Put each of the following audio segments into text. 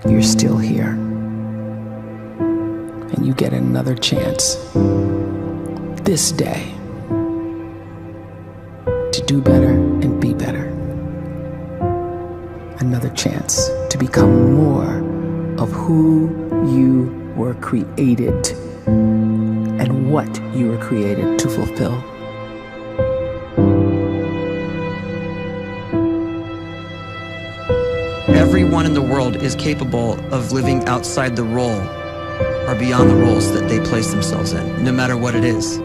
you're still here. And you get another chance this day to do better and be better. Another chance to become more of who you were created and what you were created to fulfill. Everyone in the world is capable of living outside the role or beyond the roles that they place themselves in, no matter what it is.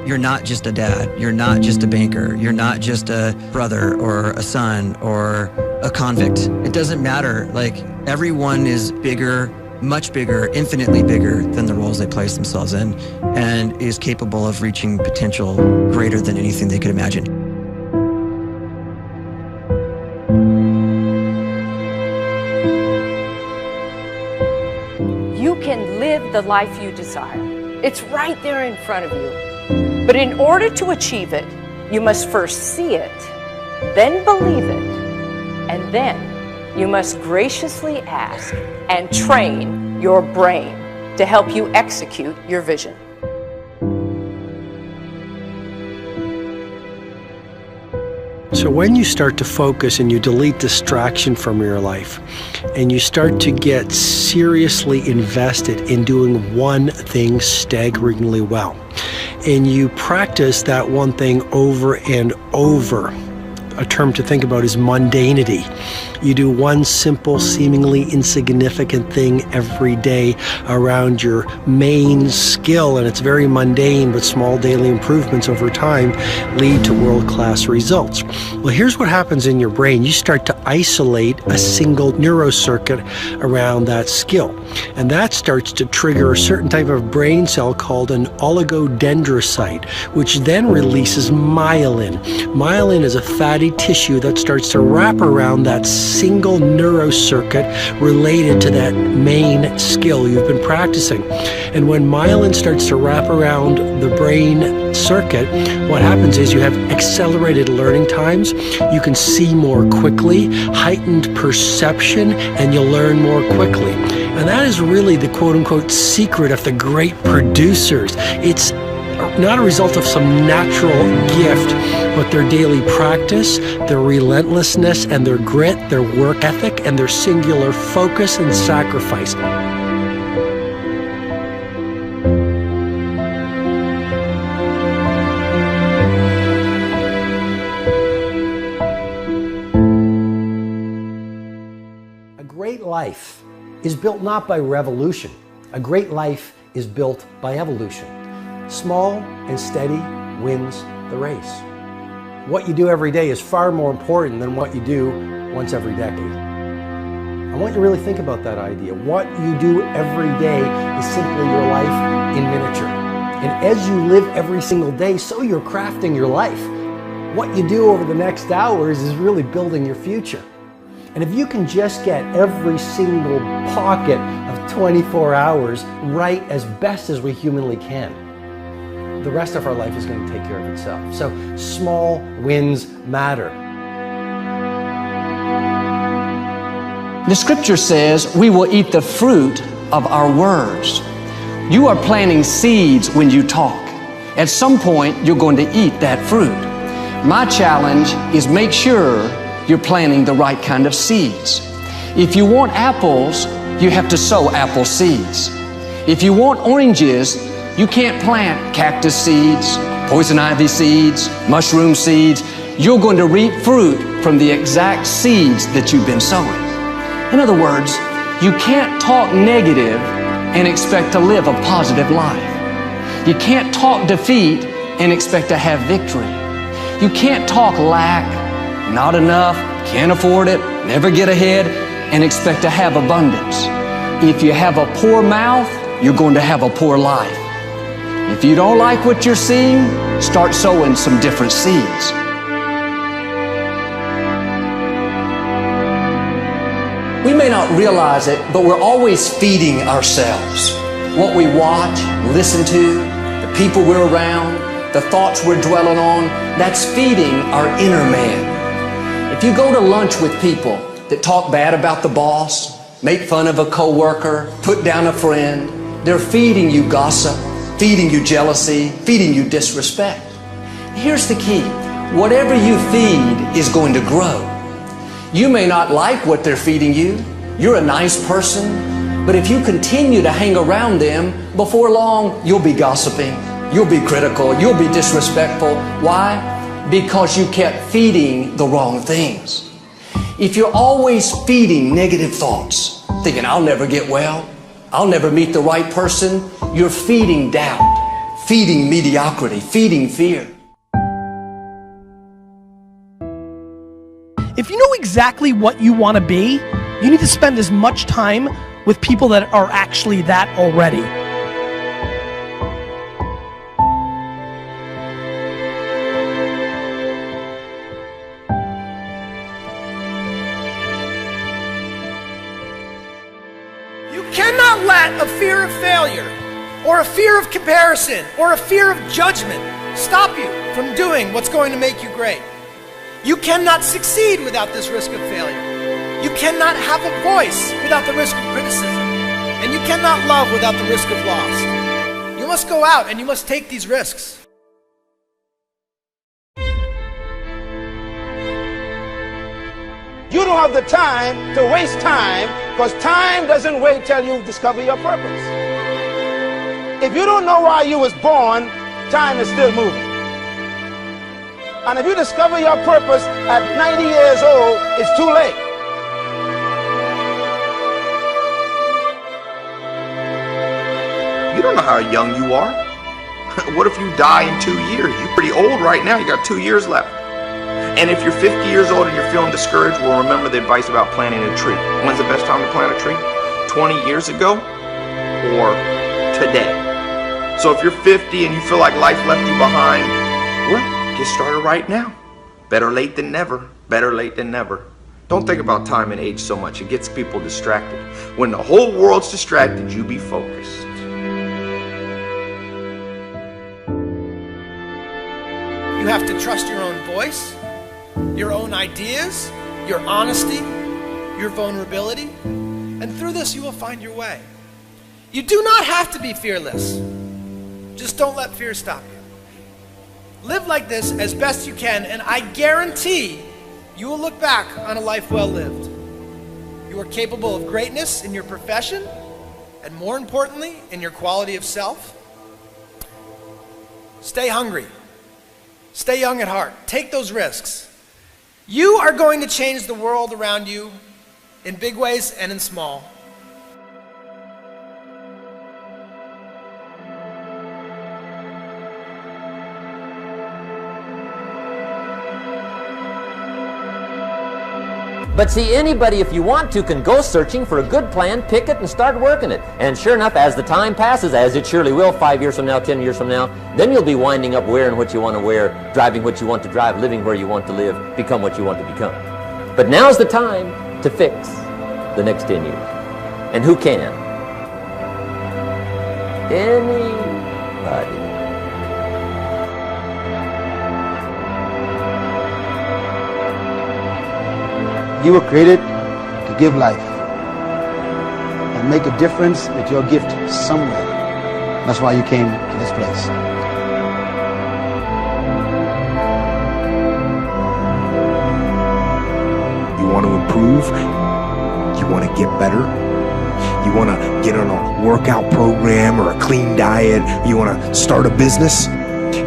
You're not just a dad, you're not just a banker, you're not just a brother or a son or a convict. It doesn't matter. Like, everyone is bigger, much bigger, infinitely bigger than the roles they place themselves in, and is capable of reaching potential greater than anything they could imagine. You can live the life you desire. It's right there in front of you. But in order to achieve it, you must first see it, then believe it, and then you must graciously ask and train your brain to help you execute your vision. So when you start to focus and you delete distraction from your life, and you start to get seriously invested in doing one thing staggeringly well, and you practice that one thing over and over, a term to think about is mundanity. You do one simple, seemingly insignificant thing every day around your main skill, and it's very mundane, but small daily improvements over time lead to world-class results. Well, here's what happens in your brain. You start to isolate a single neurocircuit around that skill, and that starts to trigger a certain type of brain cell called an oligodendrocyte, which then releases myelin. Myelin is a fatty tissue that starts to wrap around that single neurocircuit related to that main skill you've been practicing. And when myelin starts to wrap around the brain circuit, what happens is you have accelerated learning times, you can see more quickly, heightened perception, and you'll learn more quickly. And that is really the quote-unquote secret of the great producers. It's not a result of some natural gift, but their daily practice, their relentlessness and their grit, their work ethic, and their singular focus and sacrifice. A great life is built not by revolution. A great life is built by evolution. Small and steady wins the race. What you do every day is far more important than what you do once every decade. I want you to really think about that idea. What you do every day is simply your life in miniature. And as you live every single day, so you're crafting your life. What you do over the next hours is really building your future. And if you can just get every single pocket of 24 hours right as best as we humanly can, the rest of our life is going to take care of itself. So small wins matter. The scripture says we will eat the fruit of our words. You are planting seeds when you talk. At some point, you're going to eat that fruit. My challenge is make sure you're planting the right kind of seeds. If you want apples, you have to sow apple seeds. If you want oranges, you can't plant cactus seeds, poison ivy seeds, mushroom seeds. You're going to reap fruit from the exact seeds that you've been sowing. In other words, you can't talk negative and expect to live a positive life. You can't talk defeat and expect to have victory. You can't talk lack, not enough, can't afford it, never get ahead, and expect to have abundance. If you have a poor mouth, you're going to have a poor life. If you don't like what you're seeing, start sowing some different seeds. We may not realize it, but we're always feeding ourselves. What we watch, listen to, the people we're around, the thoughts we're dwelling on, that's feeding our inner man. If you go to lunch with people that talk bad about the boss, make fun of a coworker, put down a friend. They're feeding you gossip, feeding you jealousy, feeding you disrespect. Here's the key. Whatever you feed is going to grow. You may not like what they're feeding you. You're a nice person. But if you continue to hang around them, before long, you'll be gossiping. You'll be critical. You'll be disrespectful. Why? Because you kept feeding the wrong things. If you're always feeding negative thoughts, thinking, I'll never get well, I'll never meet the right person, you're feeding doubt, feeding mediocrity, feeding fear. If you know exactly what you want to be, you need to spend as much time with people that are actually that already. You cannot let a fear of failure, or a fear of comparison, or a fear of judgment stop you from doing what's going to make you great. You cannot succeed without this risk of failure. You cannot have a voice without the risk of criticism. And you cannot love without the risk of loss. You must go out and you must take these risks. You don't have the time to waste time, because time doesn't wait till you discover your purpose. If you don't know why you was born, time is still moving. And if you discover your purpose at 90 years old, it's too late. You don't know how young you are. What if you die in 2 years? You're pretty old right now. You got 2 years left. And if you're 50 years old and you're feeling discouraged, well, remember the advice about planting a tree. When's the best time to plant a tree? 20 years ago or today? So if you're 50 and you feel like life left you behind, well, get started right now. Better late than never. Better late than never. Don't think about time and age so much. It gets people distracted. When the whole world's distracted, you be focused. You have to trust your own voice, your own ideas, your honesty, your vulnerability, and through this you will find your way. You do not have to be fearless. Just don't let fear stop you. Live like this as best you can, and I guarantee you will look back on a life well lived. You are capable of greatness in your profession, and more importantly, in your quality of self. Stay hungry. Stay young at heart. Take those risks. You are going to change the world around you in big ways and in small. But see, anybody, if you want to, can go searching for a good plan, pick it, and start working it. And sure enough, as the time passes, as it surely will 5 years from now, 10 years from now, then you'll be winding up wearing what you want to wear, driving what you want to drive, living where you want to live, become what you want to become. But now's the time to fix the next 10 years. And who can? Anybody. You were created to give life and make a difference with your gift somewhere. That's why you came to this place. You want to improve? You want to get better? You want to get on a workout program or a clean diet? You want to start a business?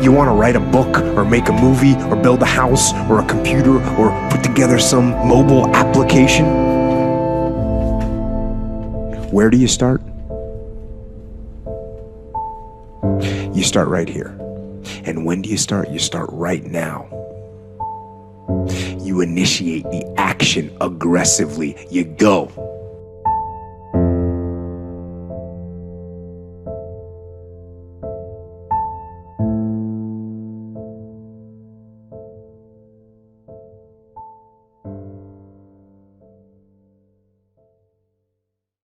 You want to write a book or make a movie or build a house or a computer or put together some mobile application? Where do you start? You start right here. And when do you start? You start right now. You initiate the action aggressively. You go.